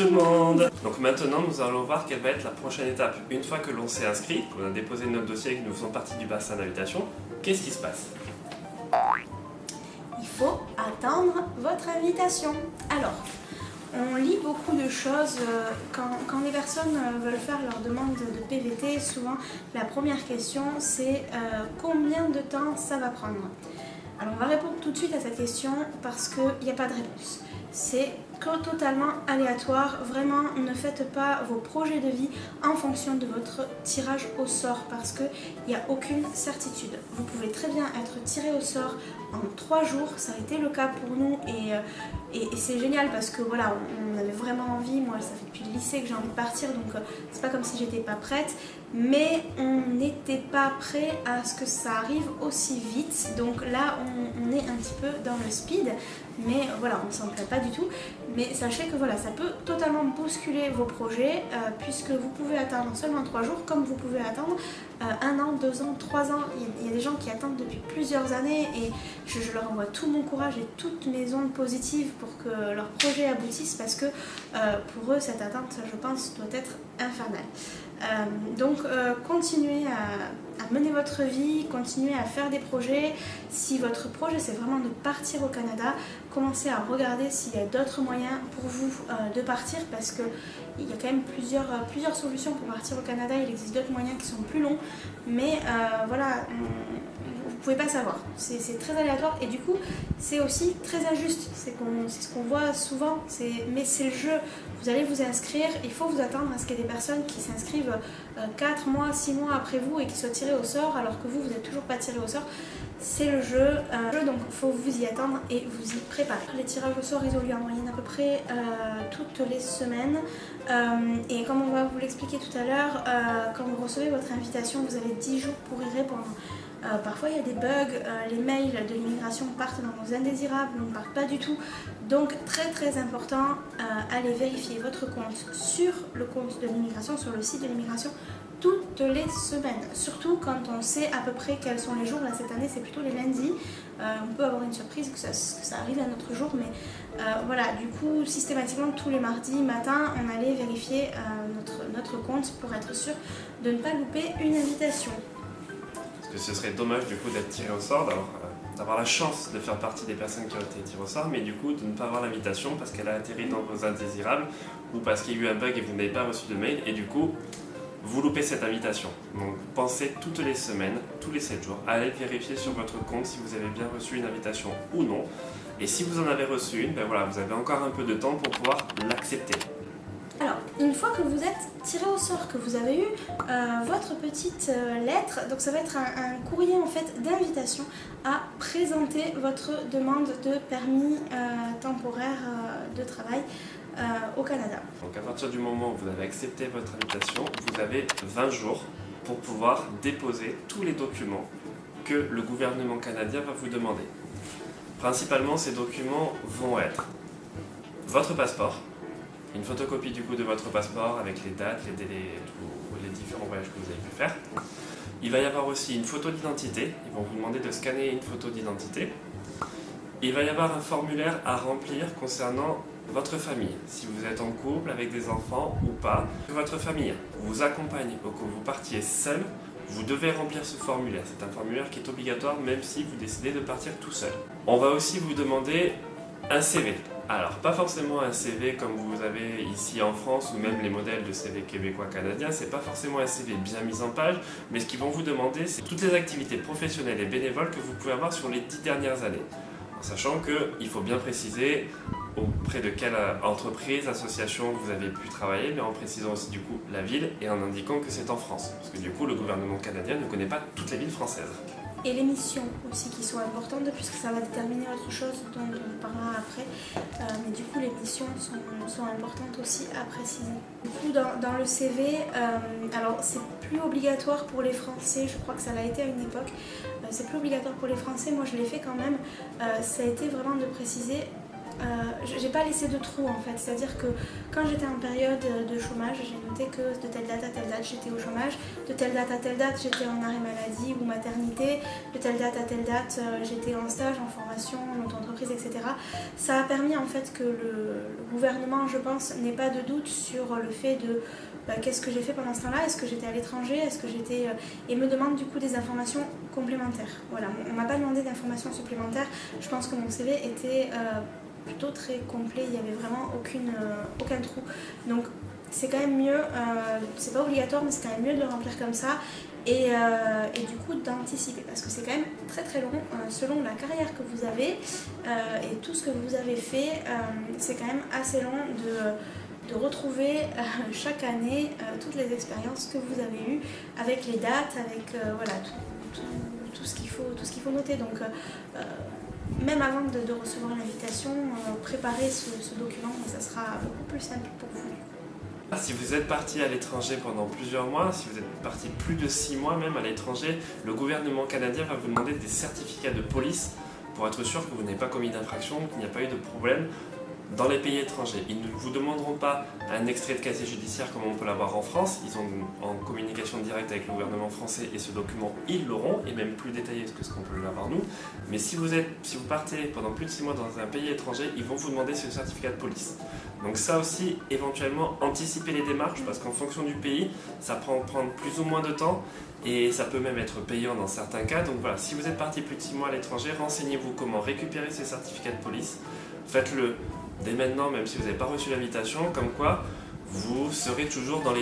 tout le monde! Donc maintenant nous allons voir quelle va être la prochaine étape. Une fois que l'on s'est inscrit, qu'on a déposé notre dossier et que nous faisons partie du bassin d'invitation, qu'est-ce qui se passe? Il faut attendre votre invitation. Alors, on lit beaucoup de choses quand les personnes veulent faire leur demande de PVT. Souvent, la première question c'est combien de temps ça va prendre? Alors, on va répondre tout de suite à cette question parce qu'il n'y a pas de réponse. C'est totalement aléatoire. Vraiment, ne faites pas vos projets de vie en fonction de votre tirage au sort parce qu'il n'y a aucune certitude. Vous pouvez très bien être tiré au sort en 3 jours, ça a été le cas pour nous et c'est génial parce que voilà, on avait vraiment envie. Moi, ça fait depuis le lycée que j'ai envie de partir, donc c'est pas comme si j'étais pas prête, mais on n'était pas prêt à ce que ça arrive aussi vite. Donc là, on est un petit peu dans le speed, mais voilà, on ne s'en plaît pas du tout. Mais sachez que voilà, ça peut totalement bousculer vos projets puisque vous pouvez attendre seulement 3 jours comme vous pouvez attendre 1 an, 2 ans, 3 ans. Il y a des gens qui attendent depuis plusieurs années et je leur envoie tout mon courage et toutes mes ondes positives pour que leur projet aboutisse parce que pour eux cette attente, je pense, doit être infernale. Donc continuez à mener votre vie, continuez à faire des projets. Si votre projet c'est vraiment de partir au Canada, commencez à regarder s'il y a d'autres moyens pour vous de partir parce que il y a quand même plusieurs solutions pour partir au Canada. Il existe d'autres moyens qui sont plus longs, mais voilà, vous pouvez pas savoir. C'est très aléatoire et du coup c'est aussi très injuste. C'est ce qu'on voit souvent, mais c'est le jeu. Vous allez vous inscrire, il faut vous attendre à ce qu'il y ait des personnes qui s'inscrivent 4 mois, 6 mois après vous et qui soient tirées au sort alors que vous n'êtes toujours pas tiré au sort. C'est le jeu, donc il faut vous y attendre et vous y préparer. Les tirages au sort, ils ont lieu en moyenne à peu près toutes les semaines. Et comme on va vous l'expliquer tout à l'heure, quand vous recevez votre invitation, vous avez 10 jours pour y répondre. Parfois il y a des bugs, les mails de l'immigration partent dans nos indésirables, ne partent pas du tout. Donc très important, allez vérifier votre compte sur le compte de l'immigration, sur le site de l'immigration toutes les semaines. Surtout quand on sait à peu près quels sont les jours. Là cette année c'est plutôt les lundis. On peut avoir une surprise que ça arrive un autre jour, mais voilà, du coup systématiquement tous les mardis matin on allait vérifier notre compte pour être sûr de ne pas louper une invitation. Parce que ce serait dommage du coup d'être tiré au sort, d'avoir la chance de faire partie des personnes qui ont été tirées au sort, mais du coup de ne pas avoir l'invitation parce qu'elle a atterri dans vos indésirables ou parce qu'il y a eu un bug et vous n'avez pas reçu de mail et du coup vous loupez cette invitation. Donc pensez toutes les semaines, tous les 7 jours, à aller vérifier sur votre compte si vous avez bien reçu une invitation ou non. Et si vous en avez reçu une, ben voilà, vous avez encore un peu de temps pour pouvoir l'accepter. Alors, une fois que vous êtes tiré au sort, que vous avez eu votre petite lettre, donc ça va être un courrier en fait d'invitation à présenter votre demande de permis temporaire de travail au Canada. Donc à partir du moment où vous avez accepté votre invitation, vous avez 20 jours pour pouvoir déposer tous les documents que le gouvernement canadien va vous demander. Principalement, ces documents vont être votre passeport, une photocopie du coup de votre passeport avec les dates, les délais, tous les différents voyages que vous avez pu faire. Il va y avoir aussi une photo d'identité, ils vont vous demander de scanner une photo d'identité. Il va y avoir un formulaire à remplir concernant votre famille, si vous êtes en couple avec des enfants ou pas. Que votre famille vous accompagne ou que vous partiez seul, vous devez remplir ce formulaire. C'est un formulaire qui est obligatoire même si vous décidez de partir tout seul. On va aussi vous demander un CV. Alors, pas forcément un CV comme vous avez ici en France ou même les modèles de CV québécois-canadiens, c'est pas forcément un CV bien mis en page, mais ce qu'ils vont vous demander, c'est toutes les activités professionnelles et bénévoles que vous pouvez avoir sur les 10 dernières années. En sachant qu'il faut bien préciser auprès de quelle entreprise, association vous avez pu travailler, mais en précisant aussi du coup la ville et en indiquant que c'est en France. Parce que du coup, le gouvernement canadien ne connaît pas toutes les villes françaises. Et les missions aussi qui sont importantes puisque ça va déterminer autre chose dont on parlera après. Mais du coup les missions sont importantes aussi à préciser. Du coup dans le CV, alors c'est plus obligatoire pour les Français, je crois que ça l'a été à une époque. C'est plus obligatoire pour les Français, moi je l'ai fait quand même. Ça a été vraiment de préciser j'ai pas laissé de trou en fait, c'est-à-dire que quand j'étais en période de chômage, j'ai noté que de telle date à telle date j'étais au chômage, de telle date à telle date j'étais en arrêt maladie ou maternité, de telle date à telle date j'étais en stage, en formation, en auto-entreprise, etc. Ça a permis en fait que le gouvernement, je pense, n'ait pas de doute sur le fait de qu'est-ce que j'ai fait pendant ce temps-là, est-ce que j'étais à l'étranger, est-ce que j'étais... et me demande du coup des informations complémentaires. Voilà, on m'a pas demandé d'informations supplémentaires, je pense que mon CV était plutôt très complet, il n'y avait vraiment aucun trou. Donc c'est quand même mieux, c'est pas obligatoire, mais c'est quand même mieux de le remplir comme ça et du coup d'anticiper parce que c'est quand même très très long selon la carrière que vous avez et tout ce que vous avez fait, c'est quand même assez long de retrouver chaque année toutes les expériences que vous avez eues avec les dates, avec voilà, tout ce qu'il faut noter. Donc même avant de recevoir l'invitation, préparez ce document et ça sera beaucoup plus simple pour vous. Si vous êtes parti à l'étranger pendant plusieurs mois, si vous êtes parti plus de 6 mois même à l'étranger, le gouvernement canadien va vous demander des certificats de police pour être sûr que vous n'avez pas commis d'infraction, qu'il n'y a pas eu de problème dans les pays étrangers. Ils ne vous demanderont pas un extrait de casier judiciaire comme on peut l'avoir en France. Ils ont en communication directe avec le gouvernement français et ce document, ils l'auront, et même plus détaillé que ce qu'on peut l'avoir nous. Mais si vous partez pendant plus de 6 mois dans un pays étranger, ils vont vous demander ce certificat de police. Donc ça aussi, éventuellement, anticiper les démarches, parce qu'en fonction du pays, ça prend plus ou moins de temps, et ça peut même être payant dans certains cas. Donc voilà, si vous êtes parti plus de 6 mois à l'étranger, renseignez-vous comment récupérer ce certificat de police. Faites-le dès maintenant, même si vous n'avez pas reçu l'invitation, comme quoi vous serez toujours dans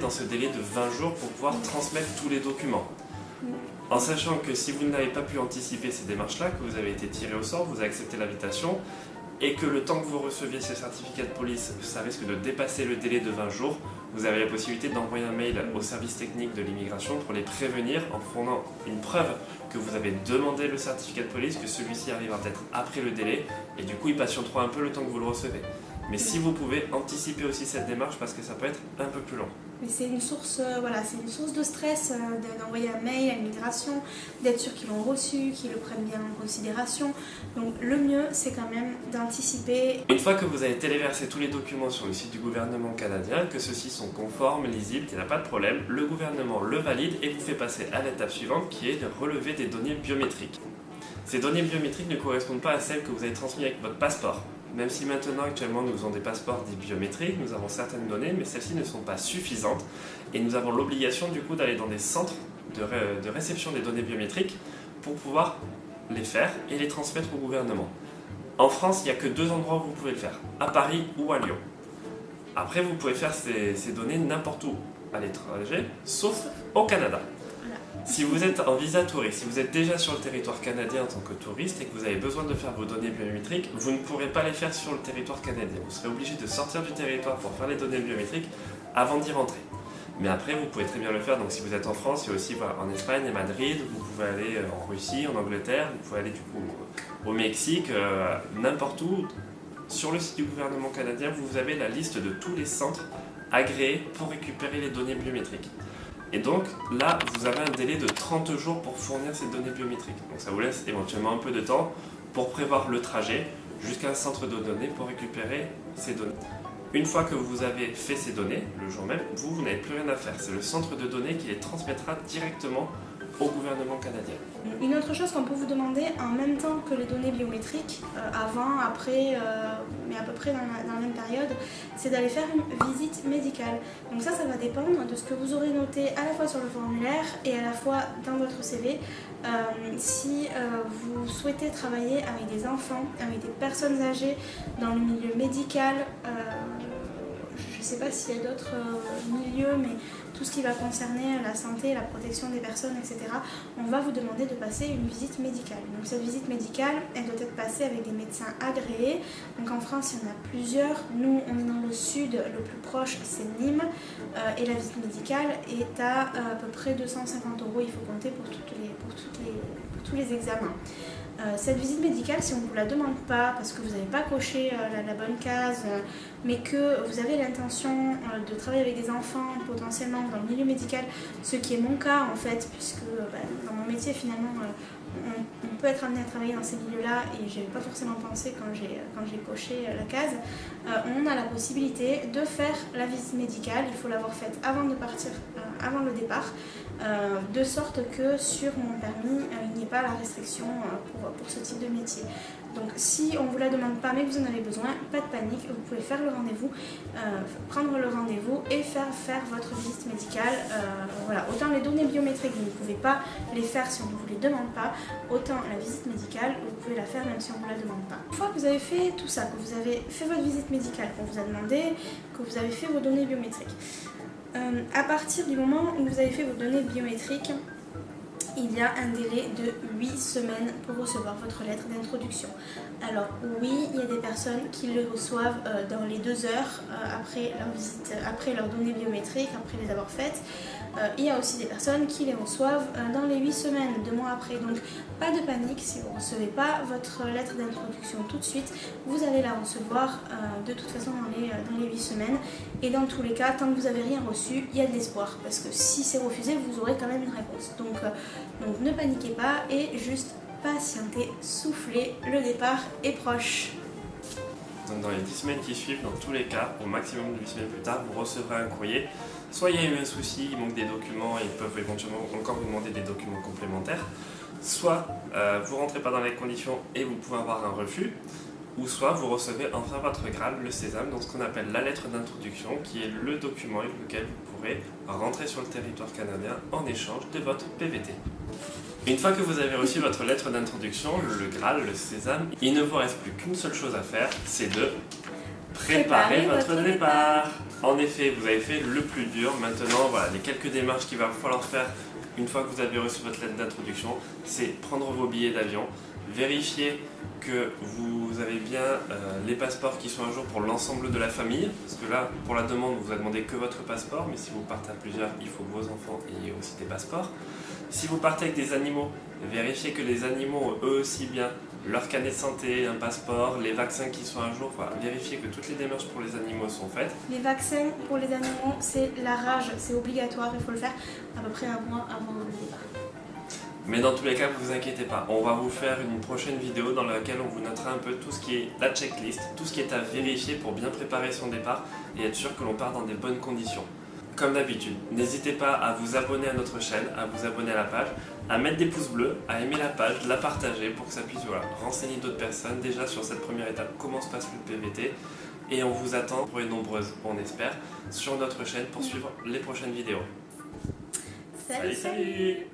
ce délai de 20 jours pour pouvoir transmettre tous les documents. En sachant que si vous n'avez pas pu anticiper ces démarches-là, que vous avez été tiré au sort, vous avez accepté l'invitation, et que le temps que vous receviez ce certificat de police, ça risque de dépasser le délai de 20 jours, vous avez la possibilité d'envoyer un mail au service technique de l'immigration pour les prévenir en fournissant une preuve que vous avez demandé le certificat de police, que celui-ci arrivera peut-être après le délai, et du coup ils patienteront un peu le temps que vous le recevez. Mais si vous pouvez anticiper aussi cette démarche parce que ça peut être un peu plus long. Mais c'est une source, c'est une source de stress d'envoyer un mail à l'immigration, d'être sûr qu'ils l'ont reçu, qu'ils le prennent bien en considération. Donc le mieux, c'est quand même d'anticiper. Une fois que vous avez téléversé tous les documents sur le site du gouvernement canadien, que ceux-ci sont conformes, lisibles, qu'il n'y a pas de problème, le gouvernement le valide et vous fait passer à l'étape suivante qui est de relever des données biométriques. Ces données biométriques ne correspondent pas à celles que vous avez transmises avec votre passeport. Même si maintenant, actuellement, nous avons des passeports dits biométriques, nous avons certaines données, mais celles-ci ne sont pas suffisantes. Et nous avons l'obligation, du coup, d'aller dans des centres de réception des données biométriques pour pouvoir les faire et les transmettre au gouvernement. En France, il n'y a que 2 endroits où vous pouvez le faire, à Paris ou à Lyon. Après, vous pouvez faire ces données n'importe où à l'étranger, sauf au Canada. Si vous êtes en visa touriste, si vous êtes déjà sur le territoire canadien en tant que touriste et que vous avez besoin de faire vos données biométriques, vous ne pourrez pas les faire sur le territoire canadien. Vous serez obligé de sortir du territoire pour faire les données biométriques avant d'y rentrer. Mais après, vous pouvez très bien le faire. Donc si vous êtes en France, il y a aussi en Espagne, à Madrid, vous pouvez aller en Russie, en Angleterre, vous pouvez aller du coup au Mexique, n'importe où. Sur le site du gouvernement canadien, vous avez la liste de tous les centres agréés pour récupérer les données biométriques. Et donc là, vous avez un délai de 30 jours pour fournir ces données biométriques. Donc ça vous laisse éventuellement un peu de temps pour prévoir le trajet jusqu'à un centre de données pour récupérer ces données. Une fois que vous avez fait ces données, le jour même, vous n'avez plus rien à faire. C'est le centre de données qui les transmettra directement au gouvernement canadien. Une autre chose qu'on peut vous demander en même temps que les données biométriques, avant, après, mais à peu près dans la même période, c'est d'aller faire une visite médicale. Donc ça va dépendre de ce que vous aurez noté à la fois sur le formulaire et à la fois dans votre CV. Si vous souhaitez travailler avec des enfants, avec des personnes âgées dans le milieu médical, je ne sais pas s'il y a d'autres milieux, mais tout ce qui va concerner la santé, la protection des personnes, etc., on va vous demander de passer une visite médicale. Donc cette visite médicale, elle doit être passée avec des médecins agréés. Donc en France, il y en a plusieurs. Nous, on est dans le sud, le plus proche, c'est Nîmes. Et la visite médicale est à peu près 250 €, il faut compter pour tous les examens. Cette visite médicale, si on ne vous la demande pas parce que vous n'avez pas coché la bonne case, mais que vous avez l'intention de travailler avec des enfants potentiellement dans le milieu médical, ce qui est mon cas en fait, puisque dans mon métier finalement on peut être amené à travailler dans ces milieux-là et je n'avais pas forcément pensé quand j'ai coché la case, on a la possibilité de faire la visite médicale. Il faut l'avoir faite avant de partir, avant le départ, de sorte que sur mon permis il n'y ait pas la restriction pour ce type de métier. Donc si on ne vous la demande pas mais que vous en avez besoin, pas de panique, vous pouvez faire le rendez-vous, prendre le rendez-vous et faire votre visite médicale. Voilà. Autant les données biométriques, vous ne pouvez pas les faire si on ne vous les demande pas, autant la visite médicale, vous pouvez la faire même si on ne vous la demande pas. Une fois que vous avez fait tout ça, que vous avez fait votre visite médicale, qu'on vous a demandé, que vous avez fait vos données biométriques, à partir du moment où vous avez fait vos données biométriques, il y a un délai de 8 semaines pour recevoir votre lettre d'introduction. Alors oui, il y a des personnes qui le reçoivent dans les 2 heures après leur visite, après leurs données biométriques, après les avoir faites. Il y a aussi des personnes qui les reçoivent dans les 8 semaines, 2 mois après. Donc pas de panique, si vous ne recevez pas votre lettre d'introduction tout de suite, vous allez la recevoir de toute façon dans les 8 semaines. Et dans tous les cas, tant que vous n'avez rien reçu, il y a de l'espoir. Parce que si c'est refusé, vous aurez quand même une réponse. Donc ne paniquez pas et juste patientez, soufflez, le départ est proche. Donc dans les 10 semaines qui suivent, dans tous les cas, au maximum de 8 semaines plus tard, vous recevrez un courrier. Soit il y a eu un souci, il manque des documents et ils peuvent éventuellement encore vous demander des documents complémentaires. Soit vous ne rentrez pas dans les conditions et vous pouvez avoir un refus. Ou soit vous recevez enfin votre Graal, le sésame, dans ce qu'on appelle la lettre d'introduction, qui est le document avec lequel vous pourrez rentrer sur le territoire canadien en échange de votre PVT. Une fois que vous avez reçu votre lettre d'introduction, le Graal, le sésame, il ne vous reste plus qu'une seule chose à faire, c'est de préparer votre départ. En effet, vous avez fait le plus dur. Maintenant, voilà, les quelques démarches qu'il va falloir faire une fois que vous avez reçu votre lettre d'introduction, c'est prendre vos billets d'avion, vérifier que vous avez bien les passeports qui sont à jour pour l'ensemble de la famille, parce que là, pour la demande, vous a demandé que votre passeport, mais si vous partez à plusieurs, il faut que vos enfants aient aussi des passeports. Si vous partez avec des animaux, vérifiez que les animaux ont eux aussi bien leur carnet de santé, un passeport, les vaccins qui sont à jour, voilà, vérifiez que toutes les démarches pour les animaux sont faites. Les vaccins pour les animaux, c'est la rage, c'est obligatoire, il faut le faire à peu près un mois avant le départ. Mais dans tous les cas, ne vous inquiétez pas, on va vous faire une prochaine vidéo dans laquelle on vous notera un peu tout ce qui est la checklist, tout ce qui est à vérifier pour bien préparer son départ et être sûr que l'on part dans des bonnes conditions. Comme d'habitude, n'hésitez pas à vous abonner à notre chaîne, à vous abonner à la page, à mettre des pouces bleus, à aimer la page, la partager pour que ça puisse renseigner d'autres personnes déjà sur cette première étape, comment se passe le PVT. Et on vous attend pour les nombreuses, on espère, sur notre chaîne pour suivre les prochaines vidéos. Salut.